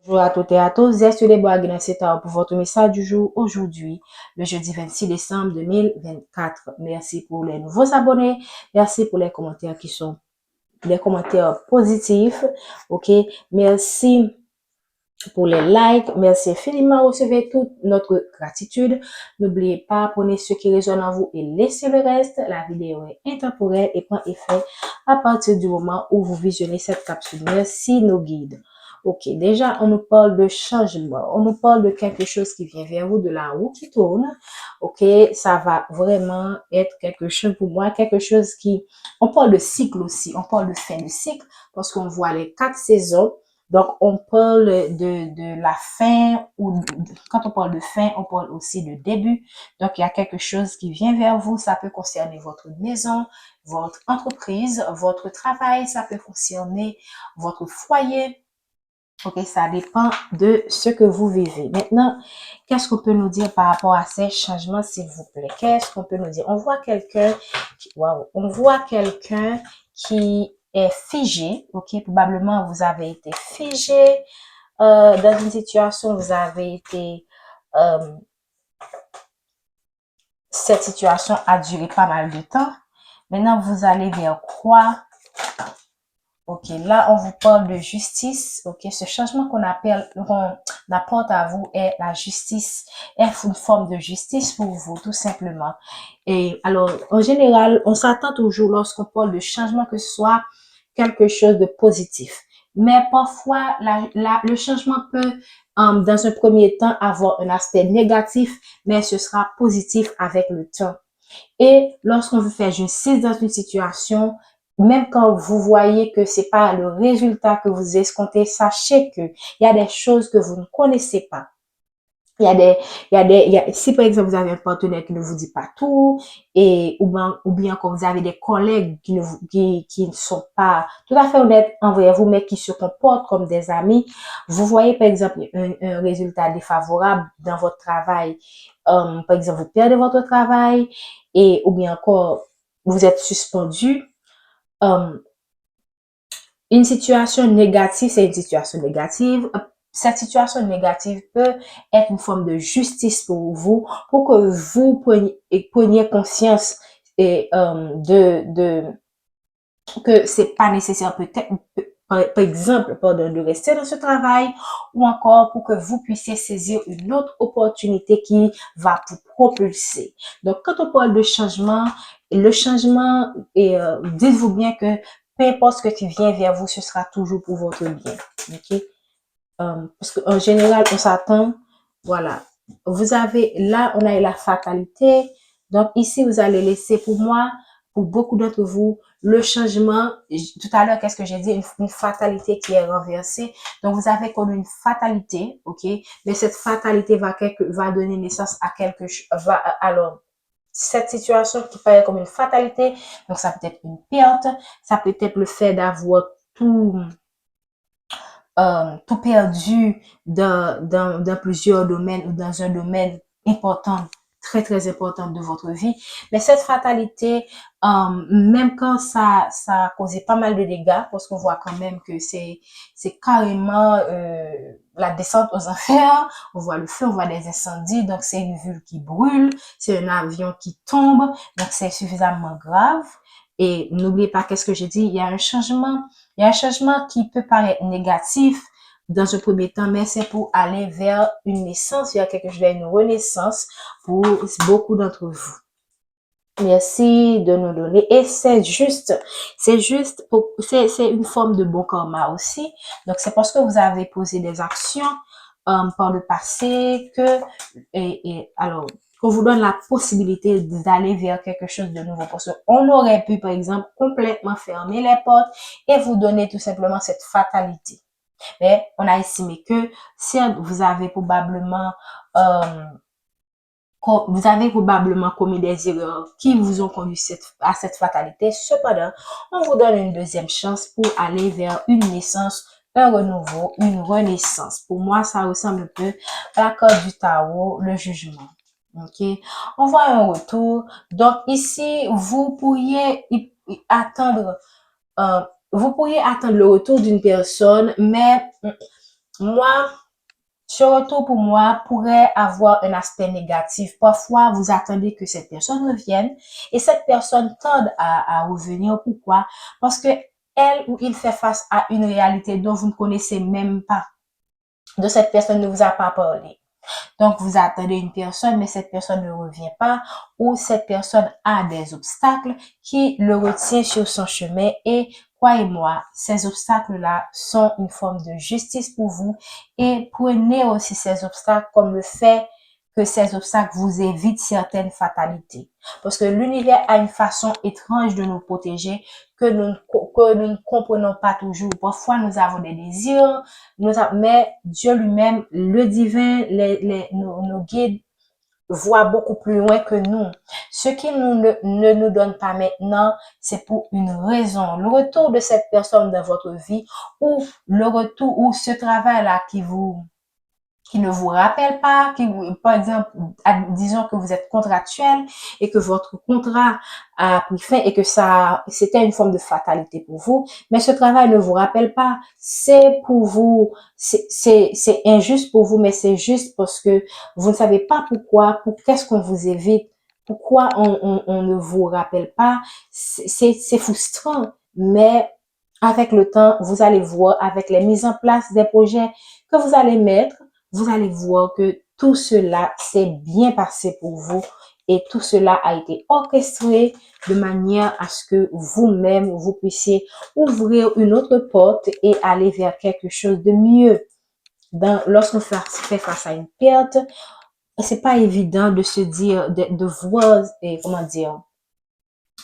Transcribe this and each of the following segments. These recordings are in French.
Bonjour à toutes et à tous, c'est les Bois c'est pour votre message du jour aujourd'hui, le jeudi 26 décembre 2024. Merci pour les nouveaux abonnés, merci pour les commentaires qui sont les commentaires positifs, ok, merci pour les likes, merci infiniment, recevez toute notre gratitude. N'oubliez pas, prenez ce qui résonne en vous et laissez le reste. La vidéo est intemporelle et prend effet à partir du moment où vous visionnez cette capsule. Merci nos guides. Ok, déjà, on nous parle de changement. On nous parle de quelque chose qui vient vers vous, de la roue qui tourne. Ok, ça va vraiment être quelque chose pour moi, quelque chose qui... On parle de cycle aussi. On parle de fin de cycle parce qu'on voit les 4 saisons. Donc, on parle de la fin ou quand on parle de fin, on parle aussi de début. Donc, il y a quelque chose qui vient vers vous. Ça peut concerner votre maison, votre entreprise, votre travail. Ça peut concerner votre foyer. Ok, ça dépend de ce que vous vivez. Maintenant, qu'est-ce qu'on peut nous dire par rapport à ces changements, s'il vous plaît? Qu'est-ce qu'on peut nous dire? On voit quelqu'un, on voit quelqu'un qui est figé. Ok, probablement vous avez été figé dans une situation, vous avez été, cette situation a duré pas mal de temps. Maintenant, vous allez vers quoi? Ok, là, on vous parle de justice. Ok, ce changement qu'on apporte à vous est la justice, est une forme de justice pour vous, tout simplement. Et alors, en général, on s'attend toujours lorsqu'on parle de changement que ce soit quelque chose de positif. Mais parfois, le changement peut, dans un premier temps, avoir un aspect négatif, mais ce sera positif avec le temps. Et lorsqu'on veut faire justice dans une situation, même quand vous voyez que c'est pas le résultat que vous escomptez, sachez que il y a des choses que vous ne connaissez pas. Si par exemple vous avez un partenaire qui ne vous dit pas tout, ou bien quand vous avez des collègues qui ne sont pas tout à fait honnêtes envers vous, mais qui se comportent comme des amis, vous voyez par exemple un résultat défavorable dans votre travail, par exemple vous perdez votre travail, ou bien encore vous êtes suspendu, um, une situation négative, c'est une situation négative. Cette situation négative peut être une forme de justice pour vous, pour que vous preniez conscience que c'est pas nécessaire peut-être, par exemple, pardon, de rester dans ce travail, ou encore pour que vous puissiez saisir une autre opportunité qui va vous propulser. Donc, quand on parle de changement, le changement, dites-vous bien que peu importe ce qui vient vers vous, ce sera toujours pour votre bien. Ok? Parce qu'en général, on s'attend, voilà. Là, on a eu la fatalité. Donc, ici, vous allez laisser, pour moi, pour beaucoup d'entre vous, le changement. Tout à l'heure, qu'est-ce que j'ai dit? Une fatalité qui est renversée. Donc, vous avez comme une fatalité, ok? Mais cette fatalité va donner naissance à quelque chose, alors, cette situation qui paraît comme une fatalité, donc ça peut être une perte, ça peut être le fait d'avoir tout perdu dans plusieurs domaines ou dans un domaine important, très, très important de votre vie. Mais cette fatalité, même quand ça a causé pas mal de dégâts, parce qu'on voit quand même que c'est carrément la descente aux enfers, on voit le feu, on voit des incendies, donc c'est une ville qui brûle, c'est un avion qui tombe, donc c'est suffisamment grave. Et n'oubliez pas, qu'est-ce que j'ai dit, il y a un changement qui peut paraître négatif dans un premier temps, mais c'est pour aller vers une naissance, vers quelque chose, vers une renaissance pour beaucoup d'entre vous. Merci de nous donner. Et c'est une forme de bon karma aussi. Donc, c'est parce que vous avez posé des actions par le passé alors, qu'on vous donne la possibilité d'aller vers quelque chose de nouveau. Parce qu'on aurait pu, par exemple, complètement fermer les portes et vous donner tout simplement cette fatalité. Mais on a estimé que si vous avez probablement commis des erreurs qui vous ont conduit à cette fatalité. Cependant, on vous donne une deuxième chance pour aller vers une naissance, un renouveau, une renaissance. Pour moi, ça ressemble un peu à la carte du tarot, le jugement. Ok, on voit un retour. Donc ici, vous pourriez attendre le retour d'une personne, mais moi, ce retour pour moi pourrait avoir un aspect négatif. Parfois, vous attendez que cette personne revienne et cette personne tende à revenir. Pourquoi? Parce que elle ou il fait face à une réalité dont vous ne connaissez même pas. De cette personne ne vous a pas parlé. Donc, vous attendez une personne, mais cette personne ne revient pas ou cette personne a des obstacles qui le retiennent sur son chemin et croyez-moi, ces obstacles-là sont une forme de justice pour vous et prenez aussi ces obstacles comme le fait que ces obstacles vous évitent certaines fatalités. Parce que l'univers a une façon étrange de nous protéger que nous ne comprenons pas toujours. Parfois, nous avons des désirs, mais Dieu lui-même, le divin, nos guides, voient beaucoup plus loin que nous. Ce qu'il ne nous donne pas maintenant, c'est pour une raison. Le retour de cette personne dans votre vie ou le retour ou ce travail-là qui ne vous rappelle pas, par exemple, disons que vous êtes contractuel et que votre contrat a pris fin et que c'était une forme de fatalité pour vous, mais ce travail ne vous rappelle pas, c'est pour vous, c'est injuste pour vous, mais c'est juste parce que vous ne savez pas pourquoi, qu'est-ce qu'on vous évite, pourquoi on ne vous rappelle pas, c'est frustrant, mais avec le temps, vous allez voir, avec les mises en place des projets que vous allez mettre, vous allez voir que tout cela s'est bien passé pour vous et tout cela a été orchestré de manière à ce que vous-même, vous puissiez ouvrir une autre porte et aller vers quelque chose de mieux. Lorsqu'on fait face à une perte, c'est pas évident de se dire, de voir, et comment dire,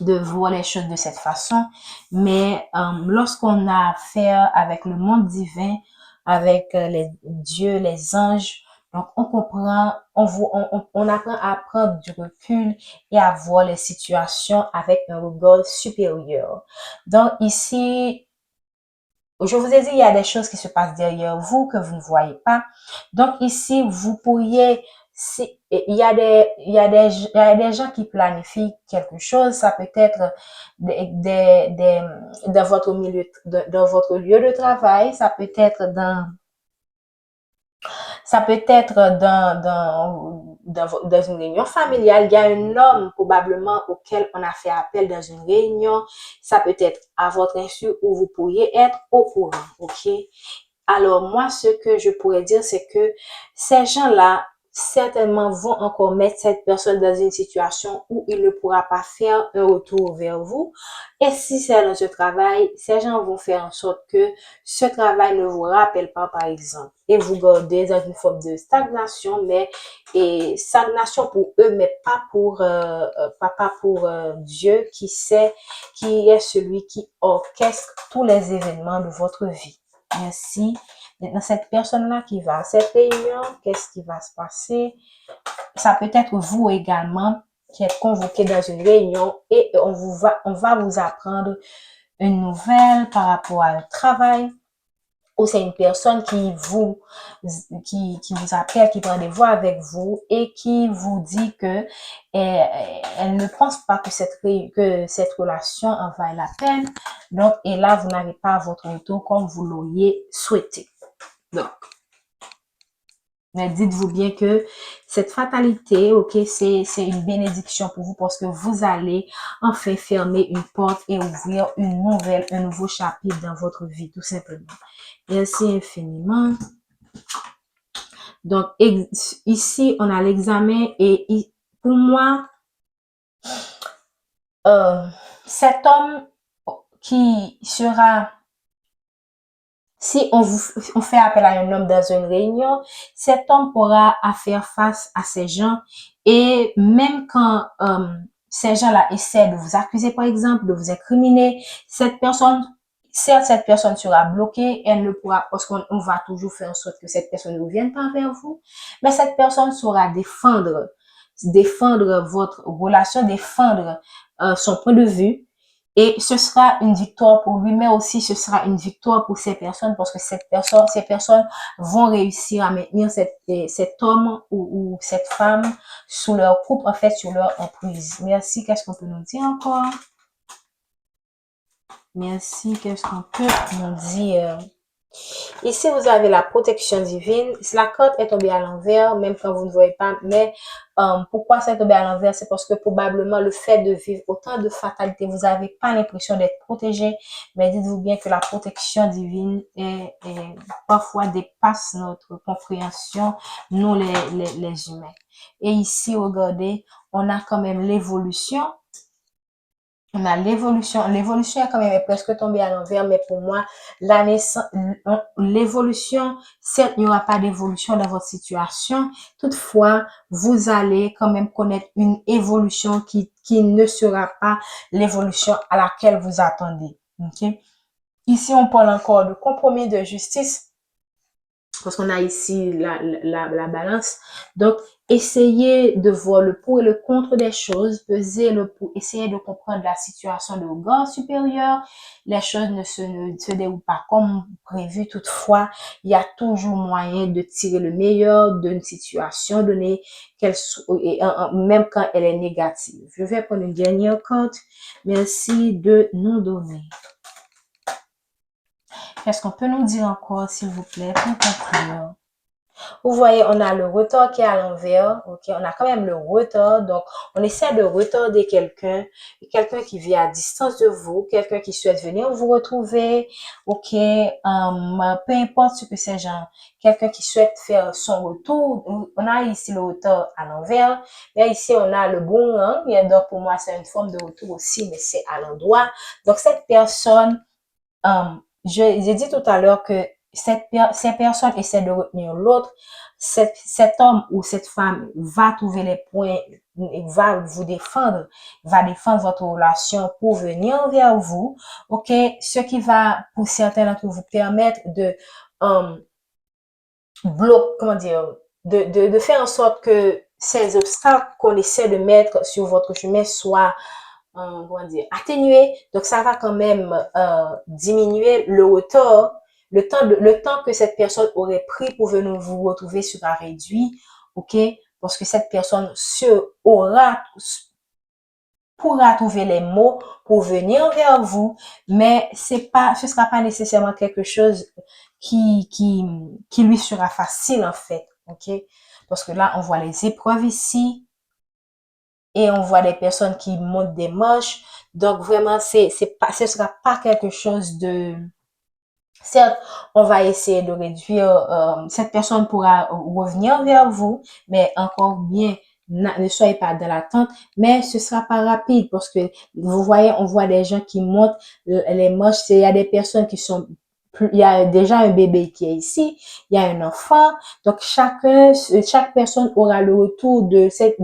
de voir les choses de cette façon, mais lorsqu'on a affaire avec le monde divin, avec les dieux, les anges, donc on comprend, on apprend à prendre du recul et à voir les situations avec un regard supérieur. Donc ici, je vous ai dit, il y a des choses qui se passent derrière vous que vous ne voyez pas. Donc ici, vous pourriez, il y a des gens qui planifient quelque chose. Ça peut être dans votre milieu, dans votre lieu de travail. Ça peut être dans une réunion familiale. Il y a un homme probablement auquel on a fait appel dans une réunion. Ça peut être à votre insu où vous pourriez être au courant. OK? Alors, moi, ce que je pourrais dire, c'est que ces gens-là, certainement, vont encore mettre cette personne dans une situation où il ne pourra pas faire un retour vers vous. Et si c'est dans ce travail, ces gens vont faire en sorte que ce travail ne vous rappelle pas, par exemple. Et vous gardez dans une forme de stagnation, et stagnation pour eux, mais pas pour Dieu qui est celui qui orchestre tous les événements de votre vie. Merci. Maintenant, cette personne-là qui va à cette réunion, qu'est-ce qui va se passer? Ça peut être vous également qui êtes convoqué dans une réunion et on va vous apprendre une nouvelle par rapport à un travail ou c'est une personne qui vous appelle, qui prend des voix avec vous et qui vous dit que elle ne pense pas que cette relation en vaille la peine. Donc, et là, vous n'avez pas votre retour comme vous l'auriez souhaité. Donc, mais dites-vous bien que cette fatalité, ok, c'est une bénédiction pour vous parce que vous allez enfin fermer une porte et ouvrir un nouveau chapitre dans votre vie, tout simplement. Merci infiniment. Donc, ici, on a l'examen et pour moi, cet homme qui sera, si on fait appel à un homme dans une réunion, cet homme pourra faire face à ces gens et même quand ces gens-là essaient de vous accuser, par exemple, de vous incriminer, certes, cette personne sera bloquée, elle ne pourra, parce qu'on va toujours faire en sorte que cette personne ne vienne pas vers vous, mais cette personne saura défendre votre relation, défendre son point de vue, et ce sera une victoire pour lui, mais aussi ce sera une victoire pour ces personnes parce que ces personnes vont réussir à maintenir cet homme ou cette femme sous leur coupe, en fait, sur leur emprise. Merci. Qu'est-ce qu'on peut nous dire encore? Merci. Qu'est-ce qu'on peut nous dire? Ici, vous avez la protection divine. La carte est tombée à l'envers, même quand vous ne voyez pas. Mais pourquoi c'est tombé à l'envers? C'est parce que probablement le fait de vivre autant de fatalité, vous n'avez pas l'impression d'être protégé. Mais dites-vous bien que la protection divine parfois dépasse notre compréhension, nous les humains. Et ici, regardez, on a quand même l'évolution. On a l'évolution. L'évolution est quand même presque tombée à l'envers, mais pour moi, la naissance, l'évolution, certes, il n'y aura pas d'évolution dans votre situation. Toutefois, vous allez quand même connaître une évolution qui ne sera pas l'évolution à laquelle vous attendez. OK? Ici, on parle encore de compromis de justice parce qu'on a ici la balance. Donc, essayez de voir le pour et le contre des choses, peser le pour, essayez de comprendre la situation de vos grands supérieurs. Les choses ne se déroulent pas comme prévu. Toutefois, il y a toujours moyen de tirer le meilleur d'une situation donnée, même quand elle est négative. Je vais prendre une dernière carte. Merci de nous donner. Qu'est-ce qu'on peut nous dire encore, s'il vous plaît, pour conclure? Vous voyez, on a le retard qui est à l'envers, ok? On a quand même le retard, donc on essaie de retarder quelqu'un qui vit à distance de vous, quelqu'un qui souhaite venir vous retrouver, ok? Peu importe ce que c'est, genre, quelqu'un qui souhaite faire son retour. On a ici le retard à l'envers, mais ici on a le boomerang, et donc pour moi c'est une forme de retour aussi, mais c'est à l'endroit. Donc cette personne, j'ai dit tout à l'heure que ces personnes essaient de retenir l'autre. Cet homme ou cette femme va trouver les points, va vous défendre, va défendre votre relation pour venir vers vous. OK? Ce qui va, pour certains d'entre vous, permettre de, comment dire, de faire en sorte que ces obstacles qu'on essaie de mettre sur votre chemin soient comment dire, atténuer. Donc, ça va quand même diminuer le retard. Le temps que cette personne aurait pris pour venir vous retrouver sera réduit. OK? Parce que cette personne pourra trouver les mots pour venir vers vous, mais ce sera pas nécessairement quelque chose qui lui sera facile, en fait. OK? Parce que là, on voit les épreuves ici. Et on voit des personnes qui montent des marches. Donc, vraiment, ce sera pas quelque chose de, certes, on va essayer de réduire, cette personne pourra revenir vers vous, mais encore bien, ne soyez pas dans l'attente, mais ce sera pas rapide parce que vous voyez, on voit des gens qui montent les marches, il y a des personnes qui sont il y a déjà un bébé qui est ici, il y a un enfant, donc chaque personne aura le retour de cette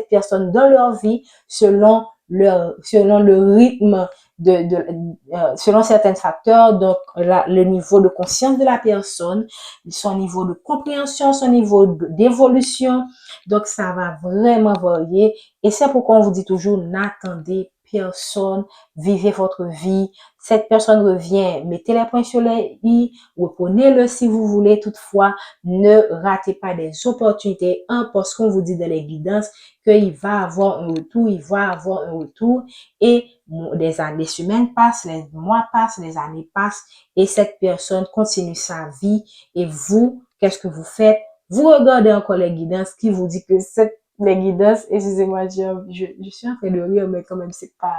personne dans leur vie selon le rythme selon certains facteurs, donc le niveau de conscience de la personne, son niveau de compréhension, son niveau d'évolution. Donc, ça va vraiment varier. Et c'est pourquoi on vous dit toujours, n'attendez personne, vivez votre vie. Cette personne revient, mettez les points sur les i, reprenez-le si vous voulez. Toutefois, ne ratez pas des opportunités. Parce qu'on vous dit dans les guidances qu'il va avoir un retour, il va avoir un retour. Et des semaines passent, les mois passent, les années passent et cette personne continue sa vie. Et vous, qu'est-ce que vous faites? Vous regardez encore les guidances qui vous dit que les guidances, excusez-moi, je suis en train de rire, mais quand même, c'est pas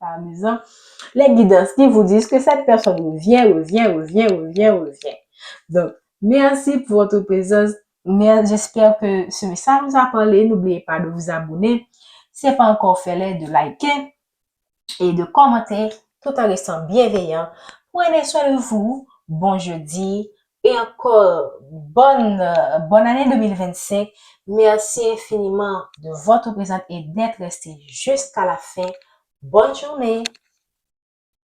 amusant. Les guidances qui vous disent que cette personne revient. Donc, merci pour votre présence. Mais j'espère que ce message vous a parlé. N'oubliez pas de vous abonner. Si ce n'est pas encore fait, de liker et de commenter tout en restant bienveillant. Prenez soin de vous. Bon jeudi et encore bonne année 2025. Merci infiniment de votre présence et d'être resté jusqu'à la fin. Bonne journée.